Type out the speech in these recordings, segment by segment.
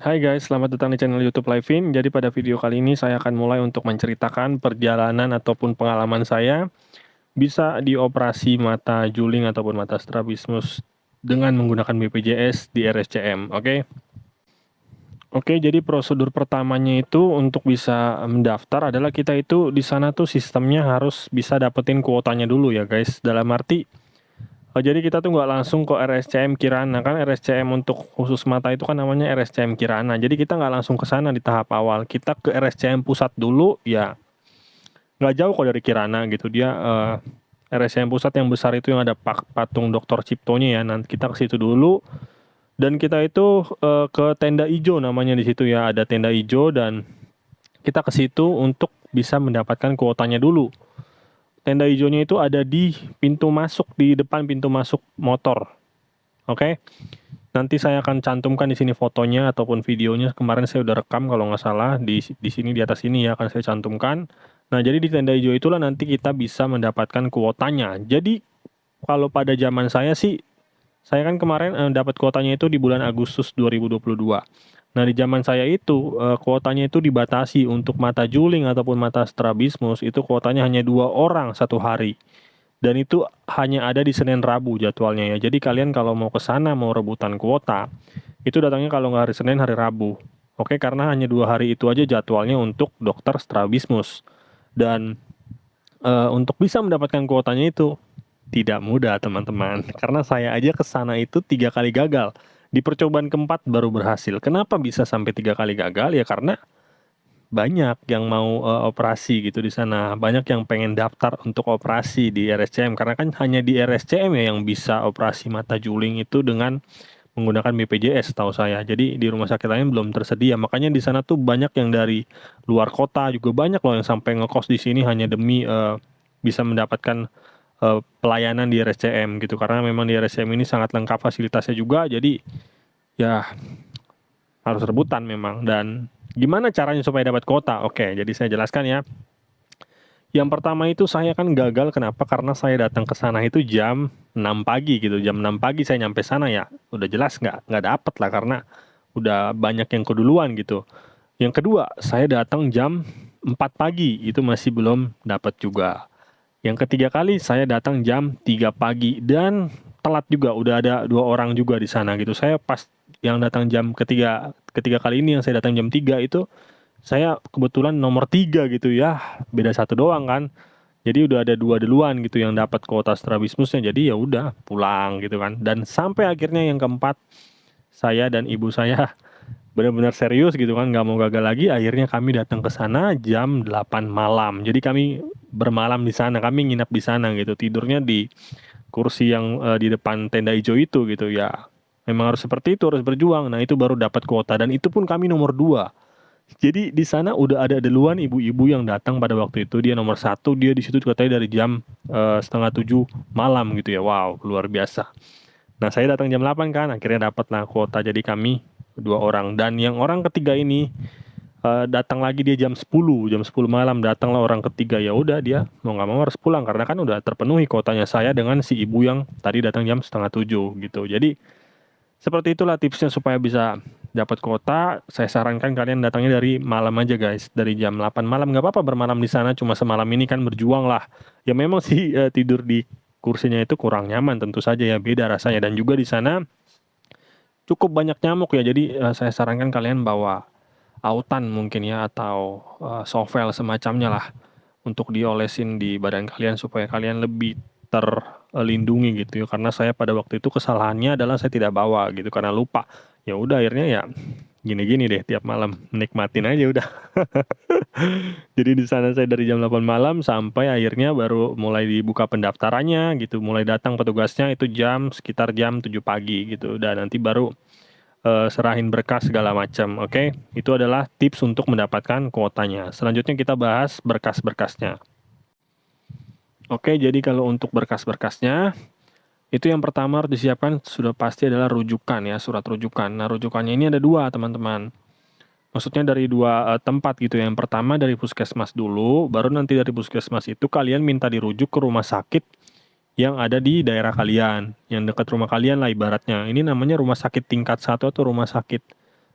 Hai guys, selamat datang di channel YouTube Livin. Jadi pada video kali ini saya akan mulai untuk menceritakan perjalanan ataupun pengalaman saya bisa dioperasi mata juling ataupun mata strabismus dengan menggunakan BPJS di RSCM. Oke, jadi prosedur pertamanya itu untuk bisa mendaftar adalah kita itu di sana tuh sistemnya harus bisa dapetin kuotanya dulu ya guys. Dalam arti jadi kita tuh nggak langsung ke RSCM Kirana, kan RSCM untuk khusus mata itu kan namanya RSCM Kirana. Jadi kita nggak langsung ke sana di tahap awal, kita ke RSCM pusat dulu, ya nggak jauh kok dari Kirana gitu. Dia RSCM pusat yang besar itu yang ada patung Dr. Ciptonya ya. Nanti kita ke situ dulu dan kita itu ke tenda ijo namanya di situ ya. Ada tenda ijo dan kita ke situ untuk bisa mendapatkan kuotanya dulu. Tenda hijaunya itu ada di pintu masuk, di depan pintu masuk motor. Oke. Nanti saya akan cantumkan di sini fotonya ataupun videonya. Kemarin saya udah rekam kalau nggak salah di sini di atas ini ya akan saya cantumkan. Nah, jadi di tenda hijau itulah nanti kita bisa mendapatkan kuotanya. Jadi kalau pada zaman saya sih, saya kan kemarin dapat kuotanya itu di bulan Agustus 2022. Nah, di zaman saya itu kuotanya itu dibatasi untuk mata juling ataupun mata strabismus itu kuotanya hanya 2 orang satu hari. Dan itu hanya ada di Senin Rabu jadwalnya ya. Jadi kalian kalau mau ke sana mau rebutan kuota, itu datangnya kalau nggak hari Senin hari Rabu. Oke, karena hanya 2 hari itu aja jadwalnya untuk dokter strabismus. Dan untuk bisa mendapatkan kuotanya itu tidak mudah teman-teman. Karena saya aja ke sana itu 3 kali gagal. Di percobaan keempat baru berhasil. Kenapa bisa sampai 3 kali gagal? Ya karena banyak yang mau operasi gitu di sana. Banyak yang pengen daftar untuk operasi di RSCM. Karena kan hanya di RSCM ya yang bisa operasi mata juling itu dengan menggunakan BPJS tahu saya. Jadi di rumah sakit lain belum tersedia. Makanya di sana tuh banyak yang dari luar kota juga banyak loh yang sampai ngekos di sini hanya demi bisa mendapatkan pelayanan di RSCM gitu, karena memang di RSCM ini sangat lengkap fasilitasnya juga, jadi ya harus rebutan memang. Dan gimana caranya supaya dapat kuota? Oke, jadi saya jelaskan ya. Yang pertama itu saya kan gagal, kenapa? Karena saya datang ke sana itu jam 6 pagi gitu, jam 6 pagi saya nyampe sana ya, udah jelas nggak dapet lah karena udah banyak yang keduluan gitu. Yang kedua, saya datang jam 4 pagi, itu masih belum dapat juga. Yang ketiga kali saya datang jam 3 pagi dan telat juga, udah ada 2 orang juga di sana gitu. Saya pas yang datang jam ketiga kali ini yang saya datang jam 3 itu saya kebetulan nomor 3 gitu ya, beda 1 doang kan. Jadi udah ada 2 duluan gitu yang dapat kuota strabismusnya. Jadi ya udah pulang gitu kan. Dan sampai akhirnya yang keempat saya dan ibu saya benar-benar serius gitu kan, nggak mau gagal lagi, akhirnya kami datang ke sana jam 8 malam. Jadi kami bermalam di sana, kami nginap di sana gitu, tidurnya di kursi yang di depan tenda hijau itu gitu ya. Memang harus seperti itu, harus berjuang. Nah, itu baru dapat kuota dan itu pun kami nomor 2. Jadi di sana udah ada duluan ibu-ibu yang datang pada waktu itu, dia nomor 1, dia di situ katanya dari jam setengah 7 malam gitu ya. Wow, luar biasa. Nah, saya datang jam 8 kan, akhirnya dapatlah kuota, jadi kami 2 orang. Dan yang orang ketiga ini datang lagi dia jam 10 malam datanglah orang ketiga. Ya udah dia mau nggak mau harus pulang karena kan udah terpenuhi kuotanya saya dengan si ibu yang tadi datang jam setengah 7 gitu. Jadi seperti itulah tipsnya supaya bisa dapat kuota. Saya sarankan kalian datangnya dari malam aja guys, dari jam 8 malam. Nggak apa-apa bermalam di sana, cuma semalam ini kan berjuang lah. Ya memang sih tidur di kursinya itu kurang nyaman tentu saja ya, beda rasanya. Dan juga di sana cukup banyak nyamuk ya, jadi saya sarankan kalian bawa autan mungkin ya, atau sovel semacamnya lah untuk diolesin di badan kalian supaya kalian lebih terlindungi gitu ya. Karena saya pada waktu itu kesalahannya adalah saya tidak bawa gitu karena lupa. Ya udah akhirnya ya gini-gini deh tiap malam, nikmatin aja udah. Jadi di sana saya dari jam 8 malam sampai akhirnya baru mulai dibuka pendaftarannya gitu, mulai datang petugasnya itu sekitar jam 7 pagi gitu. Dan nanti baru serahin berkas segala macam. Oke, itu adalah tips untuk mendapatkan kuotanya. Selanjutnya kita bahas berkas-berkasnya. Oke, jadi kalau untuk berkas-berkasnya itu yang pertama harus disiapkan sudah pasti adalah rujukan ya, surat rujukan. Nah, rujukannya ini ada 2 teman-teman. Maksudnya dari 2 tempat gitu. Yang pertama dari puskesmas dulu, baru nanti dari puskesmas itu kalian minta dirujuk ke rumah sakit yang ada di daerah kalian, yang dekat rumah kalian lah ibaratnya. Ini namanya rumah sakit tingkat 1 atau rumah sakit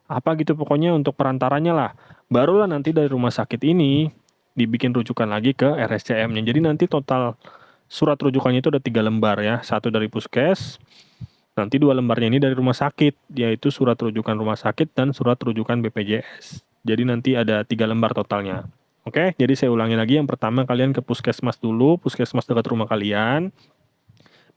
apa gitu pokoknya untuk perantaranya lah. Barulah nanti dari rumah sakit ini dibikin rujukan lagi ke RSCM-nya. Jadi nanti total surat rujukannya itu ada 3 lembar ya. Satu dari puskes, nanti 2 lembarnya ini dari rumah sakit, yaitu surat rujukan rumah sakit dan surat rujukan BPJS. Jadi nanti ada 3 lembar totalnya. Oke, jadi saya ulangi lagi. Yang pertama kalian ke puskesmas dulu, puskesmas dekat rumah kalian.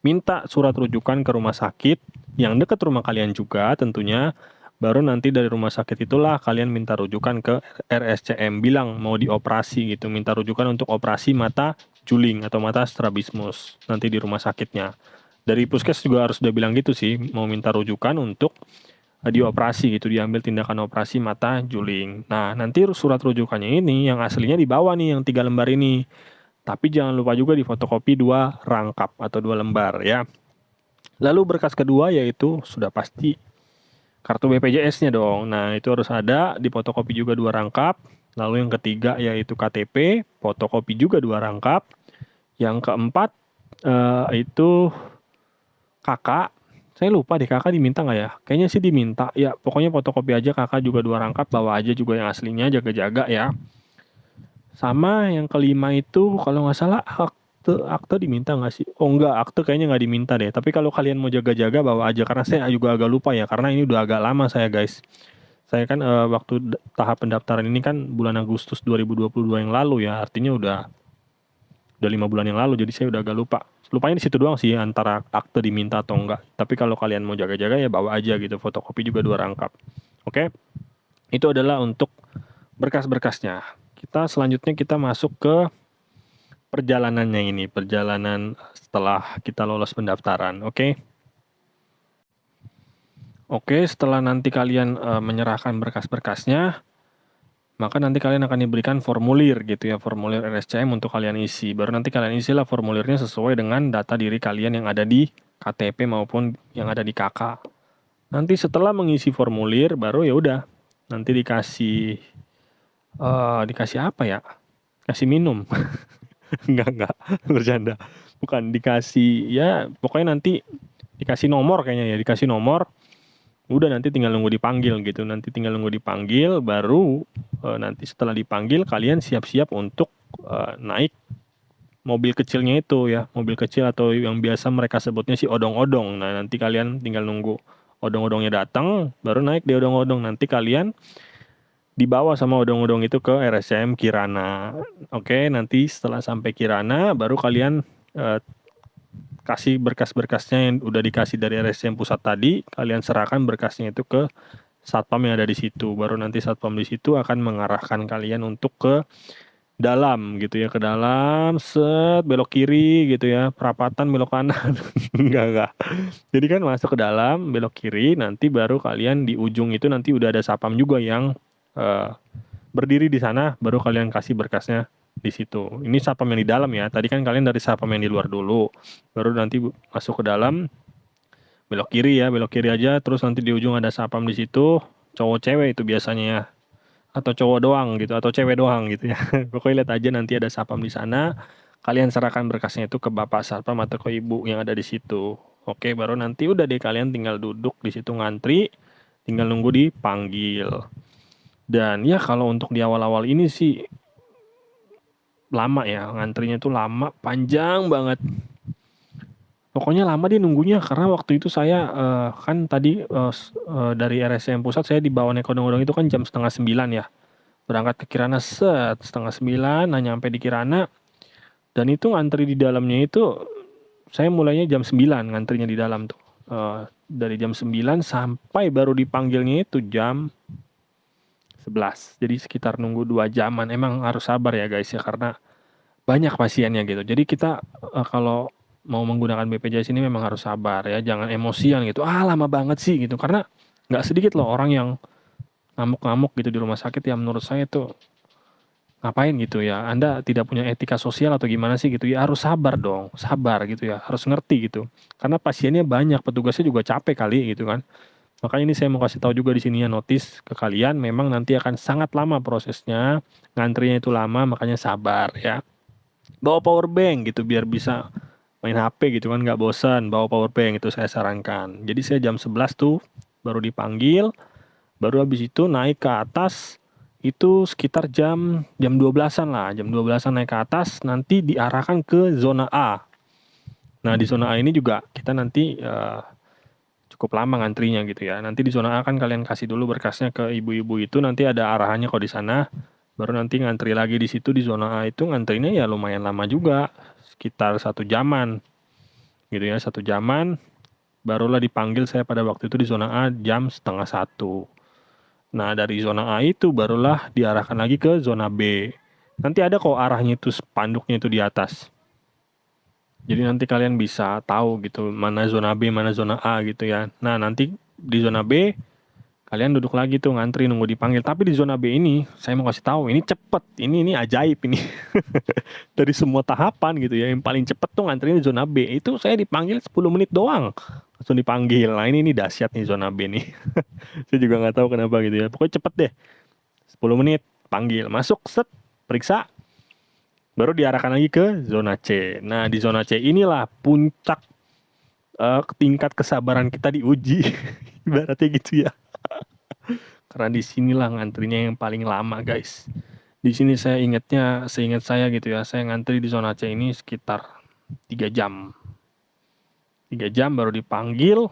Minta surat rujukan ke rumah sakit yang dekat rumah kalian juga tentunya. Baru nanti dari rumah sakit itulah kalian minta rujukan ke RSCM, bilang mau dioperasi gitu, minta rujukan untuk operasi mata juling atau mata strabismus nanti di rumah sakitnya. Dari puskes juga harus udah bilang gitu sih, mau minta rujukan untuk dioperasi gitu, diambil tindakan operasi mata juling. Nah, nanti surat rujukannya ini yang aslinya dibawa nih yang 3 lembar ini. Tapi jangan lupa juga difotokopi 2 rangkap atau 2 lembar ya. Lalu berkas kedua yaitu sudah pasti kartu BPJS-nya dong. Nah, itu harus ada, difotokopi juga 2 rangkap. Lalu yang ketiga yaitu KTP, fotokopi juga 2 rangkap. Yang keempat itu kakak. Saya lupa deh kakak diminta nggak ya? Kayaknya sih diminta. Ya, pokoknya fotokopi aja kakak juga 2 rangkap, bawa aja juga yang aslinya, jaga-jaga ya. Sama yang kelima itu kalau nggak salah akte diminta nggak sih? Oh enggak, akte kayaknya nggak diminta deh. Tapi kalau kalian mau jaga-jaga bawa aja, karena saya juga agak lupa ya, karena ini udah agak lama saya guys. Saya kan waktu tahap pendaftaran ini kan bulan Agustus 2022 yang lalu ya, artinya udah 5 bulan yang lalu, jadi saya udah agak lupa. Lupanya di situ doang sih antara akte diminta atau enggak. Tapi kalau kalian mau jaga-jaga ya bawa aja gitu, fotokopi juga 2 rangkap. Oke? Itu adalah untuk berkas-berkasnya. Selanjutnya kita masuk ke perjalanannya ini, perjalanan setelah kita lolos pendaftaran, oke? Oke, setelah nanti kalian menyerahkan berkas-berkasnya, maka nanti kalian akan diberikan formulir gitu ya, formulir RSCM untuk kalian isi. Baru nanti kalian isilah formulirnya sesuai dengan data diri kalian yang ada di KTP maupun yang ada di KK. Nanti setelah mengisi formulir, baru ya udah, nanti dikasih apa ya? Kasih minum. Enggak, bercanda. Bukan dikasih, ya pokoknya nanti dikasih nomor kayaknya ya, dikasih nomor. Udah nanti tinggal nunggu dipanggil gitu. Nanti tinggal nunggu dipanggil, baru nanti setelah dipanggil kalian siap-siap untuk naik mobil kecilnya itu ya. Mobil kecil atau yang biasa mereka sebutnya si odong-odong. Nah, nanti kalian tinggal nunggu odong-odongnya datang, baru naik di odong-odong. Nanti kalian dibawa sama odong-odong itu ke RSCM Kirana. Oke, nanti setelah sampai Kirana baru kalian kasih berkas-berkasnya yang udah dikasih dari RSCM pusat tadi, kalian serahkan berkasnya itu ke satpam yang ada di situ. Baru nanti satpam di situ akan mengarahkan kalian untuk ke dalam gitu ya, ke dalam, belok kiri gitu ya, perapatan belok kanan. Enggak. Jadi kan masuk ke dalam, belok kiri, nanti baru kalian di ujung itu nanti udah ada satpam juga yang berdiri di sana, baru kalian kasih berkasnya di situ. Ini satpam yang di dalam ya. Tadi kan kalian dari satpam yang di luar dulu. Baru nanti masuk ke dalam, belok kiri ya, belok kiri aja. Terus nanti di ujung ada satpam di situ. Cowok cewek itu biasanya ya. Atau cowok doang gitu, atau cewek doang gitu ya. Pokoknya lihat aja nanti ada satpam di sana. Kalian serahkan berkasnya itu ke bapak satpam atau ke ibu yang ada di situ. Oke, baru nanti udah deh kalian tinggal duduk di situ ngantri, tinggal nunggu dipanggil. Dan ya kalau untuk di awal-awal ini sih lama ya, ngantrinya tuh lama, panjang banget. Pokoknya lama deh nunggunya, karena waktu itu saya kan tadi dari RSCM pusat saya dibawa naik odong-odong itu kan jam 8:30 ya. Berangkat ke Kirana 8:30, nah nyampe di Kirana, dan itu ngantri di dalamnya itu, saya mulainya jam 9 ngantrinya di dalam tuh. Dari jam 9 sampai baru dipanggilnya itu jam 11. Jadi sekitar nunggu 2 jaman. Emang harus sabar ya guys ya, karena banyak pasiennya gitu. Jadi kita kalau mau menggunakan BPJS ini memang harus sabar ya, jangan emosian gitu. Lama banget sih gitu. Karena nggak sedikit loh orang yang ngamuk-ngamuk gitu di rumah sakit, ya menurut saya tuh ngapain gitu ya. Anda tidak punya etika sosial atau gimana sih gitu ya, harus sabar dong, sabar gitu ya, harus ngerti gitu. Karena pasiennya banyak, petugasnya juga capek kali gitu kan. Makanya ini saya mau kasih tahu juga di sini ya, notis ke kalian, memang nanti akan sangat lama prosesnya, ngantrinya itu lama, makanya sabar ya. Bawa power bank gitu biar bisa main HP gitu kan, nggak bosan, bawa power bank itu saya sarankan. Jadi saya jam 11 tuh baru dipanggil, Baru habis itu naik ke atas, itu sekitar jam 12-an lah. Jam 12-an naik ke atas, nanti diarahkan ke zona A. Nah, di zona A ini juga kita nanti cukup lama ngantrinya gitu ya. Nanti di zona A kan kalian kasih dulu berkasnya ke ibu-ibu itu, nanti ada arahannya kok di sana. Baru nanti ngantri lagi di situ di zona A itu ngantrinya ya lumayan lama juga, sekitar 1 jaman gitu ya, 1 jaman. Barulah dipanggil saya pada waktu itu di zona A jam setengah 1. Nah, dari zona A itu barulah diarahkan lagi ke zona B. Nanti ada kok arahnya itu, spanduknya itu di atas. Jadi nanti kalian bisa tahu gitu mana zona B, mana zona A gitu ya. Nah, nanti di zona B kalian duduk lagi tuh ngantri nunggu dipanggil. Tapi di zona B ini saya mau kasih tahu, ini cepet. Ini ajaib ini. Dari semua tahapan gitu ya, yang paling cepet tuh ngantri di zona B. Itu saya dipanggil 10 menit doang. Langsung dipanggil. Nah, ini dahsyat nih zona B nih. Saya juga nggak tahu kenapa gitu ya. Pokoknya cepet deh. 10 menit panggil, masuk, set, periksa, baru diarahkan lagi ke zona C. Nah, di zona C inilah puncak tingkat kesabaran kita diuji. Ibaratnya gitu ya. Karena di sinilah ngantrinya yang paling lama, guys. Di sini saya seingat saya gitu ya, saya ngantri di zona C ini sekitar 3 jam. 3 jam baru dipanggil.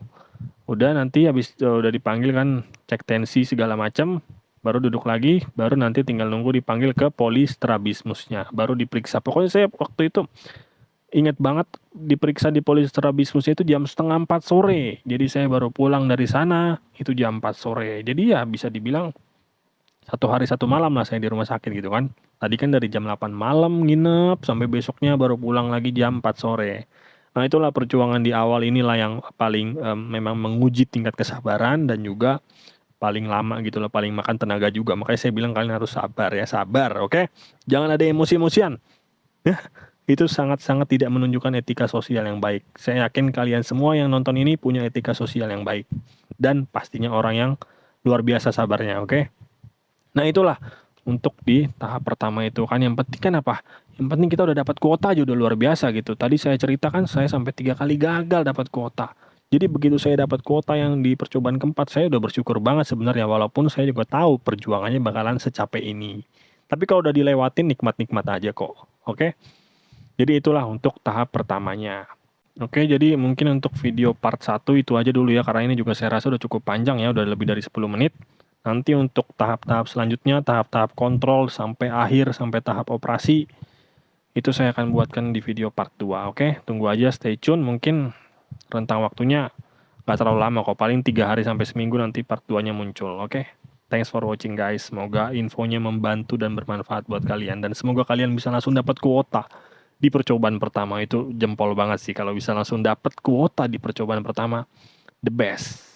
Udah nanti habis udah dipanggil kan, cek tensi segala macam, baru duduk lagi, baru nanti tinggal nunggu dipanggil ke poli strabismusnya, baru diperiksa. Pokoknya saya waktu itu ingat banget diperiksa di poli strabismusnya itu jam 3:30 sore. Jadi saya baru pulang dari sana itu jam 4 sore. Jadi ya bisa dibilang 1 hari 1 malam lah saya di rumah sakit gitu kan. Tadi kan dari jam 8 malam nginep sampai besoknya baru pulang lagi jam 4 sore. Nah, itulah perjuangan di awal inilah yang paling memang menguji tingkat kesabaran dan juga paling lama gitu loh, paling makan tenaga juga. Makanya saya bilang kalian harus sabar ya, sabar, oke? Jangan ada emosi-emosian. Ya, itu sangat-sangat tidak menunjukkan etika sosial yang baik. Saya yakin kalian semua yang nonton ini punya etika sosial yang baik. Dan pastinya orang yang luar biasa sabarnya, oke? Nah, itulah untuk di tahap pertama itu kan, yang penting kan apa? Yang penting kita udah dapat kuota aja udah luar biasa gitu. Tadi saya ceritakan saya sampai 3 kali gagal dapat kuota. Jadi begitu saya dapat kuota yang di percobaan keempat, saya udah bersyukur banget sebenarnya, walaupun saya juga tahu perjuangannya bakalan secapek ini. Tapi kalau udah dilewatin nikmat-nikmat aja kok. Oke? Jadi itulah untuk tahap pertamanya. Oke, jadi mungkin untuk video part 1 itu aja dulu ya, karena ini juga saya rasa udah cukup panjang ya, udah lebih dari 10 menit. Nanti untuk tahap-tahap selanjutnya, tahap-tahap kontrol sampai akhir, sampai tahap operasi, itu saya akan buatkan di video part 2, oke? Tunggu aja, stay tune, mungkin rentang waktunya nggak terlalu lama kok, paling 3 hari sampai seminggu nanti part 2-nya muncul, oke? Thanks for watching guys, semoga infonya membantu dan bermanfaat buat kalian, dan semoga kalian bisa langsung dapat kuota di percobaan pertama. Itu jempol banget sih kalau bisa langsung dapat kuota di percobaan pertama, the best.